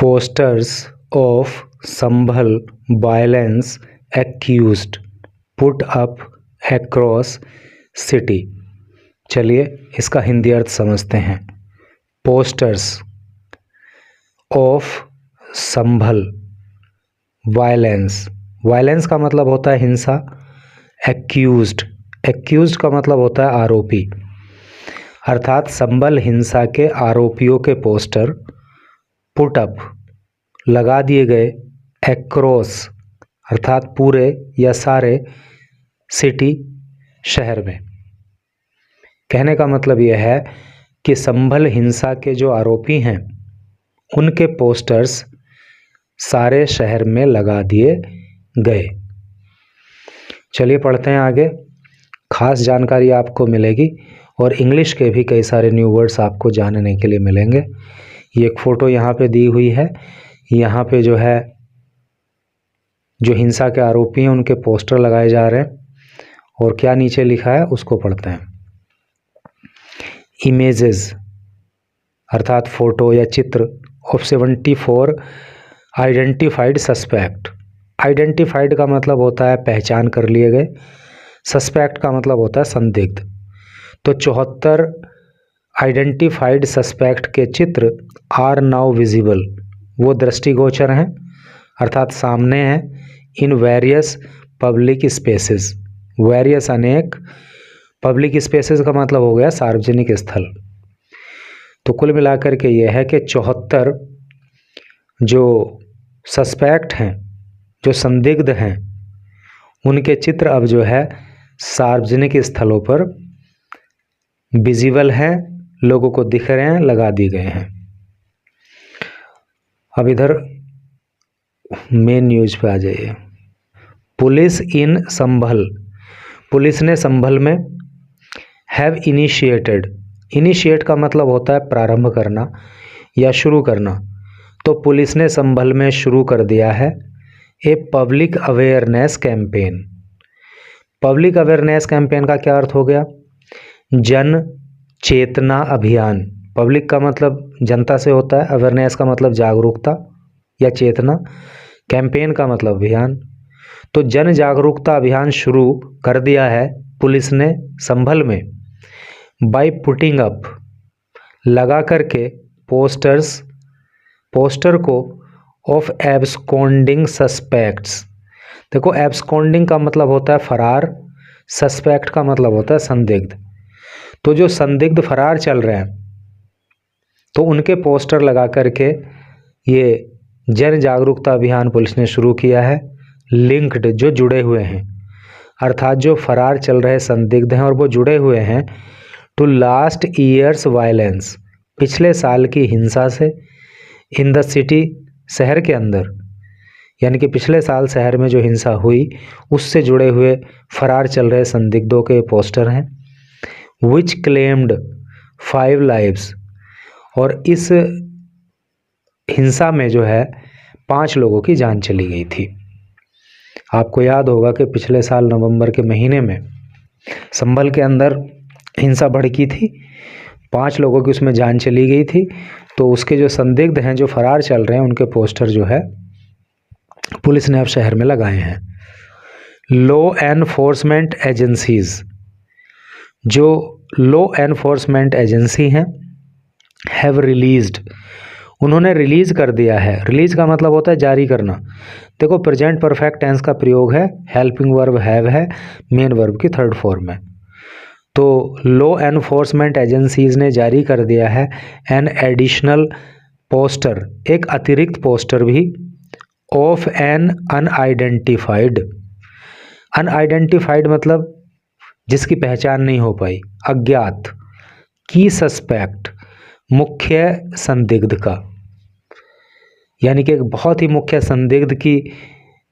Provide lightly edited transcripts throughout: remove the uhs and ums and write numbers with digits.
Posters of Sambhal violence accused put up across city। चलिए इसका हिंदी अर्थ समझते हैं। Posters of Sambhal violence, violence का मतलब होता है हिंसा। एक्यूज्ड, एक्यूज्ड का मतलब होता है आरोपी, अर्थात संभल हिंसा के आरोपियों के पोस्टर पुट अप लगा दिए गए एक्रॉस अर्थात पूरे या सारे सिटी शहर में। कहने का मतलब यह है कि संभल हिंसा के जो आरोपी हैं उनके पोस्टर्स सारे शहर में लगा दिए गए। चलिए पढ़ते हैं आगे। खास जानकारी आपको मिलेगी और इंग्लिश के भी कई सारे न्यू वर्ड्स आपको जानने के लिए मिलेंगे। ये एक फ़ोटो यहाँ पे दी हुई है। यहाँ पे जो है जो हिंसा के आरोपी हैं उनके पोस्टर लगाए जा रहे हैं और क्या नीचे लिखा है उसको पढ़ते हैं। इमेजेस अर्थात फ़ोटो या चित्र ऑफ 74 आइडेंटिफाइड सस्पेक्ट। आइडेंटिफाइड का मतलब होता है पहचान कर लिए गए, सस्पेक्ट का मतलब होता है संदिग्ध। तो 74 आइडेंटिफाइड सस्पेक्ट के चित्र आर नाउ विजिबल, वो दृष्टिगोचर हैं अर्थात सामने हैं in various public spaces. Various अनेक, पब्लिक स्पेसेस का मतलब हो गया सार्वजनिक स्थल। तो कुल मिलाकर के ये है कि 74 जो सस्पेक्ट हैं, जो संदिग्ध हैं, उनके चित्र अब जो है सार्वजनिक स्थलों पर विजिबल हैं, लोगों को दिख रहे हैं, लगा दिए गए हैं। अब इधर मेन न्यूज पे आ जाइए। पुलिस इन संभल, पुलिस ने संभल में हैव इनिशिएटेड, इनिशिएट का मतलब होता है प्रारंभ करना या शुरू करना। तो पुलिस ने संभल में शुरू कर दिया है a public awareness campaign. Public awareness campaign का क्या अर्थ हो गया? जन चेतना अभियान। पब्लिक का मतलब जनता से होता है, अवेयरनेस का मतलब जागरूकता या चेतना, कैंपेन का मतलब अभियान। तो जन जागरूकता अभियान शुरू कर दिया है पुलिस ने संभल में बाय पुटिंग अप, लगा करके पोस्टर्स, पोस्टर को ऑफ एब्सकॉन्डिंग सस्पेक्ट्स। देखो एब्सकॉन्डिंग का मतलब होता है फरार, सस्पेक्ट का मतलब होता है संदिग्ध। तो जो संदिग्ध फरार चल रहे हैं तो उनके पोस्टर लगा करके ये जन जागरूकता अभियान पुलिस ने शुरू किया है। लिंक्ड, जो जुड़े हुए हैं, अर्थात जो फरार चल रहे संदिग्ध हैं और वो जुड़े हुए हैं टू लास्ट ईयर्स वायलेंस, पिछले साल की हिंसा से, इन द सिटी, शहर के अंदर, यानी कि पिछले साल शहर में जो हिंसा हुई उससे जुड़े हुए फरार चल रहे संदिग्धों के पोस्टर हैं। विच क्लेम्ड 5 लाइव्स, और इस हिंसा में जो है 5 लोगों की जान चली गई थी। आपको याद होगा कि पिछले साल नवंबर के महीने में संभल के अंदर हिंसा भड़की थी, 5 लोगों की उसमें जान चली गई थी। तो उसके जो संदिग्ध हैं, जो फरार चल रहे हैं, उनके पोस्टर जो है पुलिस ने अब शहर में लगाए हैं। लॉ एनफोर्समेंट एजेंसीज, जो लॉ एनफोर्समेंट एजेंसी हैं, हैव रिलीज्ड, उन्होंने रिलीज कर दिया है। रिलीज का मतलब होता है जारी करना। देखो प्रेजेंट परफेक्ट टेंस का प्रयोग है, हेल्पिंग वर्ब हैव है, मेन वर्ब की थर्ड फॉर्म है। तो लॉ एनफोर्समेंट एजेंसीज ने जारी कर दिया है एन एडिशनल पोस्टर, एक अतिरिक्त पोस्टर भी, ऑफ एन अनआइडेंटिफाइड। अनआइडेंटिफाइड मतलब जिसकी पहचान नहीं हो पाई, अज्ञात, की सस्पेक्ट, मुख्य संदिग्ध का, यानी कि एक बहुत ही मुख्य संदिग्ध की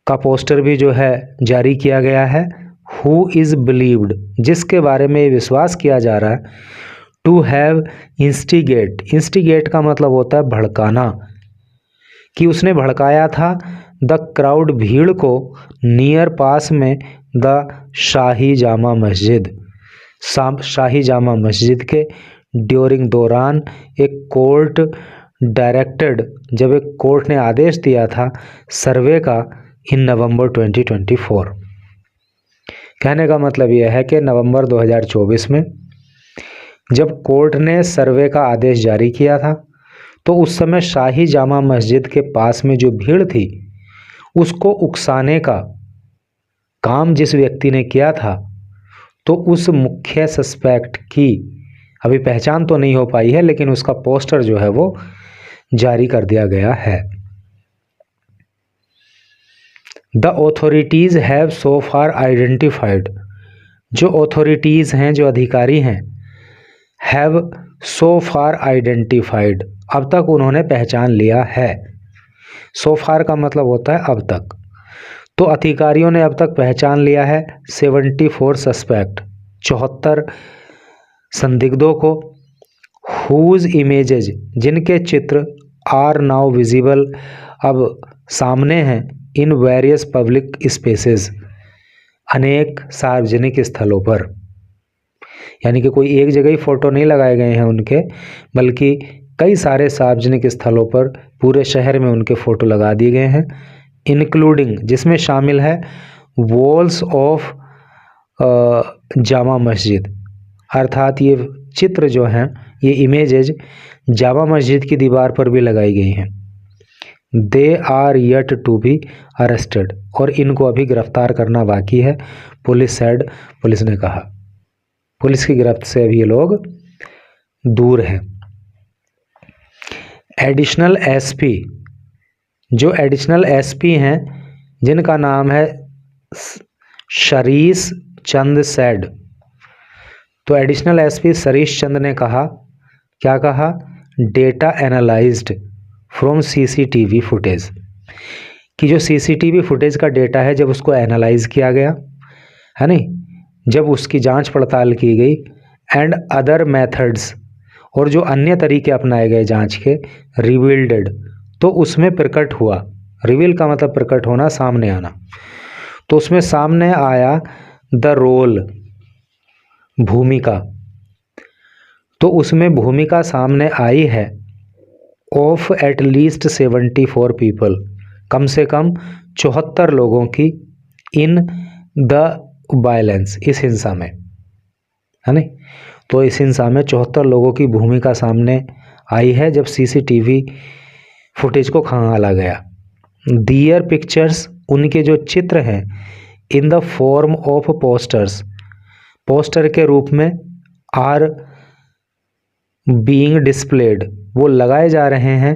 का पोस्टर भी जो है जारी किया गया है। हु इज़ बिलीव्ड, जिसके बारे में ये विश्वास किया जा रहा है, टू हैव इंस्टिगेट, इंस्टिगेट का मतलब होता है भड़काना, कि उसने भड़काया था द क्राउड, भीड़ को, नियर पास में द शाही जामा मस्जिद, शाही जामा मस्जिद के, ड्यूरिंग दौरान, एक कोर्ट डायरेक्टेड, जब एक कोर्ट ने आदेश दिया था सर्वे का इन नवंबर 2024। कहने का मतलब यह है कि नवंबर 2024 में जब कोर्ट ने सर्वे का आदेश जारी किया था तो उस समय शाही जामा मस्जिद के पास में जो भीड़ थी उसको उकसाने का काम जिस व्यक्ति ने किया था, तो उस मुख्य सस्पेक्ट की अभी पहचान तो नहीं हो पाई है, लेकिन उसका पोस्टर जो है वो जारी कर दिया गया है। The authorities have so far identified, जो ऑथोरिटीज हैं, जो अधिकारी हैं, हैव सो फार आइडेंटिफाइड, अब तक उन्होंने पहचान लिया है। सो फार का मतलब होता है अब तक। तो अधिकारियों ने अब तक पहचान लिया है 74 सस्पेक्ट, 74 संदिग्धों को, हुज इमेजेज, जिनके चित्र आर नाउ विजिबल, अब सामने हैं, इन वेरियस पब्लिक स्पेसेस, अनेक सार्वजनिक स्थलों पर। यानी कि कोई एक जगह ही फोटो नहीं लगाए गए हैं उनके, बल्कि कई सारे सार्वजनिक स्थलों पर पूरे शहर में उनके फोटो लगा दिए गए हैं, इंक्लूडिंग, जिसमें शामिल है वॉल्स ऑफ जामा मस्जिद, अर्थात ये चित्र जो हैं, ये इमेजेज जामा मस्जिद की दीवार पर भी लगाई गई हैं। They are yet to be arrested, और इनको अभी गिरफ्तार करना बाकी है, पुलिस सेड, पुलिस ने कहा। पुलिस की गिरफ्त से अभी ये लोग दूर हैं। एडिशनल एसपी, जो एडिशनल एसपी हैं जिनका नाम है शरीश चंद सेड, तो एडिशनल एसपी शरीश चंद ने कहा, क्या कहा, data analysed from CCTV footage, कि जो सीसीटीवी फुटेज का डेटा है जब उसको एनालाइज किया गया है नहीं, जब उसकी जांच पड़ताल की गई, एंड अदर मेथड्स, और जो अन्य तरीके अपनाए गए जांच के, रिवील्ड, तो उसमें प्रकट हुआ, रिवील का मतलब प्रकट होना, सामने आना, तो उसमें सामने आया द रोल, भूमिका, तो उसमें भूमिका सामने आई है ऑफ एट लीस्ट 74 पीपल, कम से कम 74 लोगों की, इन द वायलेंस, इस हिंसा में, है नहीं, तो इस हिंसा में 74 लोगों की भूमिका सामने आई है जब सीसीटीवी फुटेज को खंगाला गया। दियर पिक्चर्स, उनके जो चित्र हैं, in the form of posters, poster के रूप में, आर बीइंग डिस्प्लेड, वो लगाए जा रहे हैं,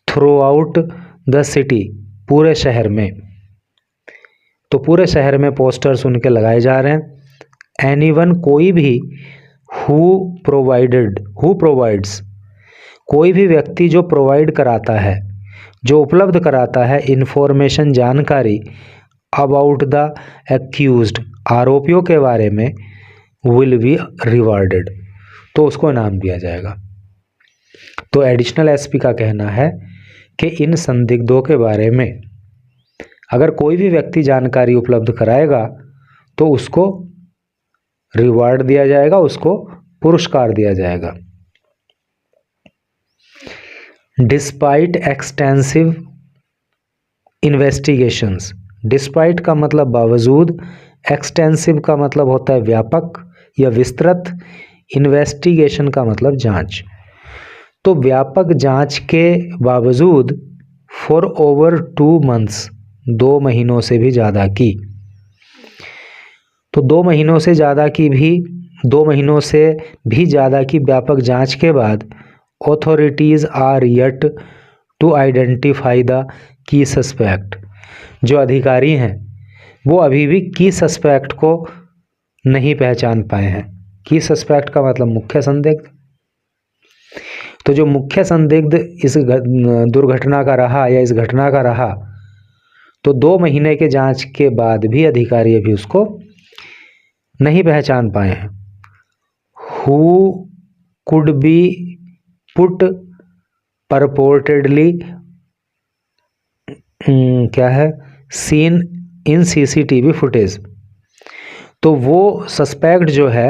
थ्रू आउट द सिटी, पूरे शहर में, तो पूरे शहर में पोस्टर्स उनके लगाए जा रहे हैं। एनीवन, कोई भी, हु प्रोवाइड्स, कोई भी व्यक्ति जो प्रोवाइड कराता है, जो उपलब्ध कराता है, इंफॉर्मेशन, जानकारी, अबाउट द एक्यूज्ड, आरोपियों के बारे में, विल बी रिवार्डेड, तो उसको इनाम दिया जाएगा। तो एडिशनल एसपी का कहना है कि इन संदिग्धों के बारे में अगर कोई भी व्यक्ति जानकारी उपलब्ध कराएगा तो उसको रिवार्ड दिया जाएगा, उसको पुरस्कार दिया जाएगा। डिस्पाइट एक्सटेंसिव इन्वेस्टिगेशंस, डिस्पाइट का मतलब बावजूद, एक्सटेंसिव का मतलब होता है व्यापक या विस्तृत, इन्वेस्टिगेशन का मतलब जांच, तो व्यापक जांच के बावजूद, फॉर ओवर 2 months, 2 महीनों से भी ज़्यादा की, तो 2 महीनों से ज़्यादा की भी, 2 महीनों से भी ज़्यादा की व्यापक जांच के बाद, authorities are yet to identify the key suspect, जो अधिकारी हैं वो अभी भी की सस्पेक्ट को नहीं पहचान पाए हैं। की सस्पेक्ट का मतलब मुख्य संदिग्ध, तो जो मुख्य संदिग्ध इस दुर्घटना का रहा या इस घटना का रहा, तो 2 महीने के जांच के बाद भी अधिकारी अभी उसको नहीं पहचान पाए हैं। हु कुड बी पुट परपोर्टेडली, क्या है, सीन इन सीसीटीवी फुटेज, तो वो सस्पेक्ट जो है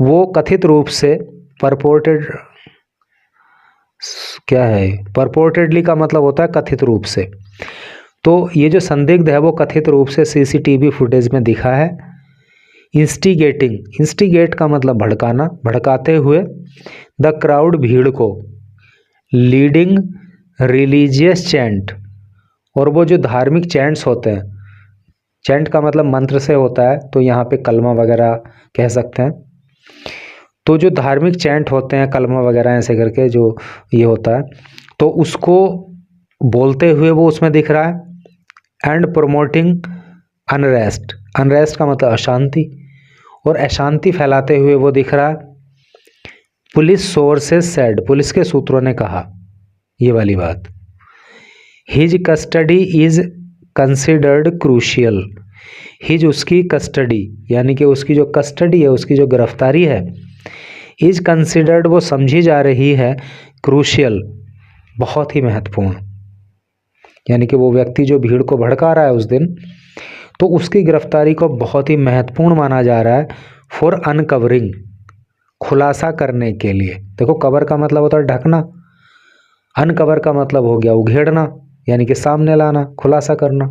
वो कथित रूप से परपोर्टेड, क्या है, परपोर्टेडली का मतलब होता है कथित रूप से। तो ये जो संदिग्ध है वो कथित रूप से सीसीटीवी फुटेज में दिखा है। इंस्टिगेटिंग, इंस्टिगेट का मतलब भड़काना, भड़काते हुए, द क्राउड भीड़ को, लीडिंग रिलीजियस चैंट, और वो जो धार्मिक चैंट्स होते हैं, चैंट का मतलब मंत्र से होता है, तो यहाँ पे कलमा वगैरह कह सकते हैं। तो जो धार्मिक चैंट होते हैं, कलमा वगैरह ऐसे करके जो ये होता है, तो उसको बोलते हुए वो उसमें दिख रहा है। एंड प्रोमोटिंग अनरेस्ट, अनरेस्ट का मतलब अशांति, और अशांति फैलाते हुए वो दिख रहा है। पुलिस सोर्सेज सेड, पुलिस के सूत्रों ने कहा ये वाली बात। His custody is considered crucial, his उसकी कस्टडी, यानी कि उसकी जो कस्टडी है, उसकी जो गिरफ्तारी है, इज कंसिडर्ड वो समझी जा रही है, क्रूशियल बहुत ही महत्वपूर्ण, यानी कि वो व्यक्ति जो भीड़ को भड़का रहा है उस दिन, तो उसकी गिरफ्तारी को बहुत ही महत्वपूर्ण माना जा रहा है। फॉर अनकवरिंग, खुलासा करने के लिए। देखो कवर का मतलब होता है ढकना, अनकवर का मतलब हो गया उघेड़ना, यानी कि सामने लाना, खुलासा करना।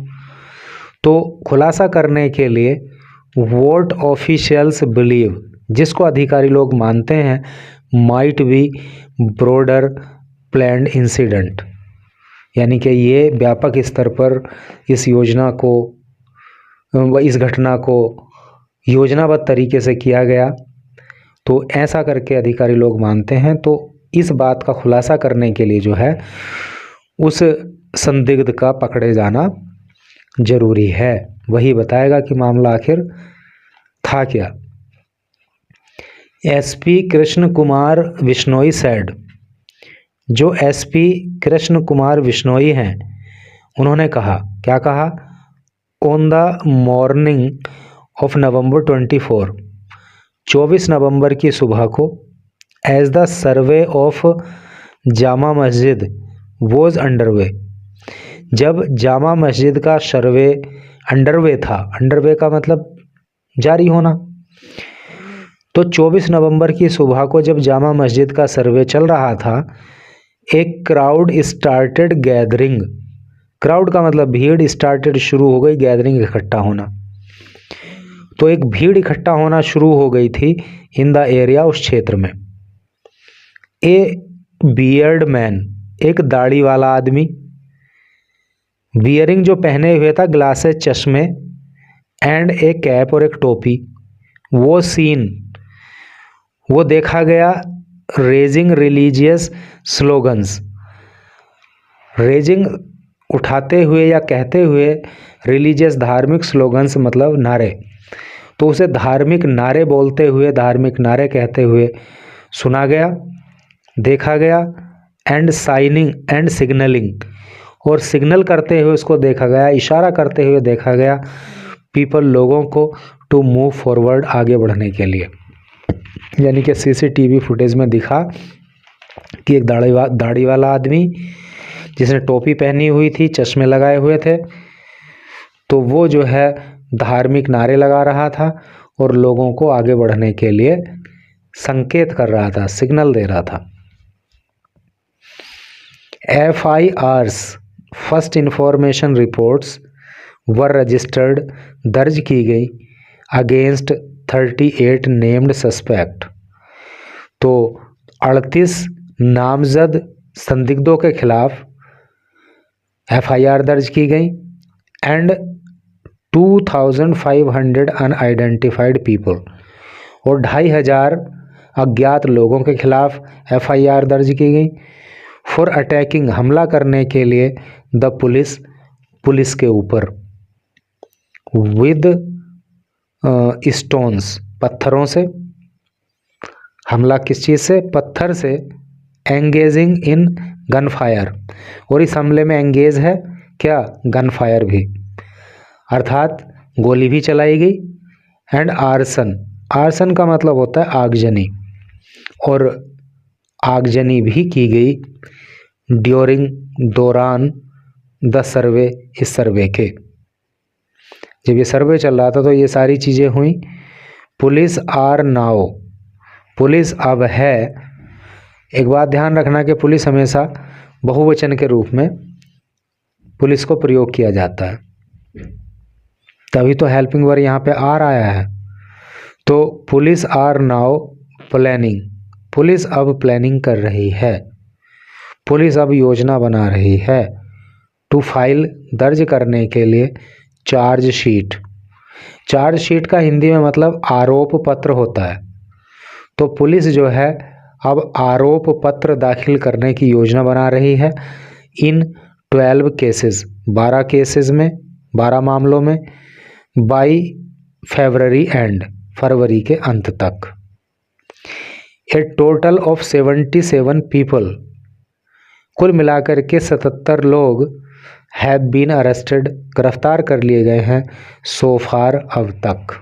तो खुलासा करने के लिए वोट ऑफिशियल्स बिलीव, जिसको अधिकारी लोग मानते हैं, might be broader planned incident, यानी कि ये व्यापक स्तर पर इस योजना को, इस घटना को योजनाबद्ध तरीके से किया गया, तो ऐसा करके अधिकारी लोग मानते हैं। तो इस बात का खुलासा करने के लिए जो है उस संदिग्ध का पकड़े जाना जरूरी है। वही बताएगा कि मामला आखिर था क्या। एसपी कृष्ण कुमार विश्नोई सेड, जो एसपी कृष्ण कुमार विश्नोई हैं उन्होंने कहा, क्या कहा, on the morning of November 24, 24 नवंबर की सुबह को, as the survey of Jama Masjid was underway, जब जामा मस्जिद का सर्वे अंडरवे था, अंडरवे का मतलब जारी होना, तो 24 नवंबर की सुबह को जब जामा मस्जिद का सर्वे चल रहा था, एक क्राउड स्टार्टेड गैदरिंग, क्राउड का मतलब भीड़, स्टार्टेड शुरू हो गई, गैदरिंग इकट्ठा होना, तो एक भीड़ इकट्ठा होना शुरू हो गई थी इन द एरिया, उस क्षेत्र में। ए बियर्ड मैन, एक दाढ़ी वाला आदमी, बियरिंग जो पहने हुए था ग्लासेस, चश्मे, एंड ए कैप और एक टोपी, वो सीन, वो देखा गया, रेजिंग रिलीजियस स्लोगन्स, रेजिंग उठाते हुए या कहते हुए, रिलीजियस धार्मिक स्लोगन्स मतलब नारे, तो उसे धार्मिक नारे बोलते हुए, धार्मिक नारे कहते हुए सुना गया, देखा गया। एंड साइनिंग एंड सिग्नलिंग, और सिग्नल करते हुए उसको देखा गया, इशारा करते हुए देखा गया, पीपल लोगों को, टू मूव फॉरवर्ड आगे बढ़ने के लिए। यानी कि सीसीटीवी फुटेज में दिखा कि एक दाढ़ी वाला आदमी जिसने टोपी पहनी हुई थी, चश्मे लगाए हुए थे, तो वो जो है धार्मिक नारे लगा रहा था और लोगों को आगे बढ़ने के लिए संकेत कर रहा था, सिग्नल दे रहा था। FIRs, फर्स्ट इंफॉर्मेशन रिपोर्ट्स, वर रजिस्टर्ड, दर्ज की गई, अगेंस्ट 38 नेम्ड सस्पेक्ट, तो 38 नामजद संदिग्धों के खिलाफ FIR दर्ज की गई, एंड 2500 अनआइडेंटिफाइड पीपल, और 2500 अज्ञात लोगों के खिलाफ FIR दर्ज की गई, फॉर अटैकिंग, हमला करने के लिए, द पुलिस, पुलिस के ऊपर, विद स्टोन्स, पत्थरों से, हमला किस चीज़ से, पत्थर से, एंगेजिंग इन गन फायर, और इस हमले में एंगेज है क्या, गन फायर भी, अर्थात गोली भी चलाई गई। एंड आर्सन, आर्सन का मतलब होता है आगजनी, और आगजनी भी की गई, ड्यूरिंग, दौरान, द सर्वे, इस सर्वे के, जब ये सर्वे चल रहा था तो ये सारी चीज़ें हुई। पुलिस आर नाउ, पुलिस अब है एक बात ध्यान रखना कि पुलिस हमेशा बहुवचन के रूप में पुलिस को प्रयोग किया जाता है, तभी तो हेल्पिंग वर्ब यहाँ पे आर आया है। तो police are now planning, police अब प्लानिंग कर रही है, पुलिस अब योजना बना रही है। टू फाइल दर्ज करने के लिए चार्जशीट, चार्जशीट का हिंदी में मतलब आरोप पत्र होता है। तो पुलिस जो है अब आरोप पत्र दाखिल करने की योजना बना रही है। इन 12 केसेस, 12 केसेस में, 12 मामलों में, बाई फरवरी एंड, फरवरी के अंत तक। ए टोटल ऑफ 77 पीपल, कुल मिलाकर के 77 लोग हैव बीन अरेस्टेड, गिरफ्तार कर लिए गए हैं, सो फार, अब तक।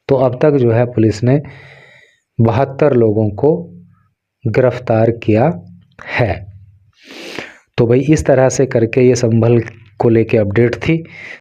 तो अब तक जो है पुलिस ने 72 लोगों को गिरफ्तार किया है। तो भाई इस तरह से करके ये संभल को लेके अपडेट थी।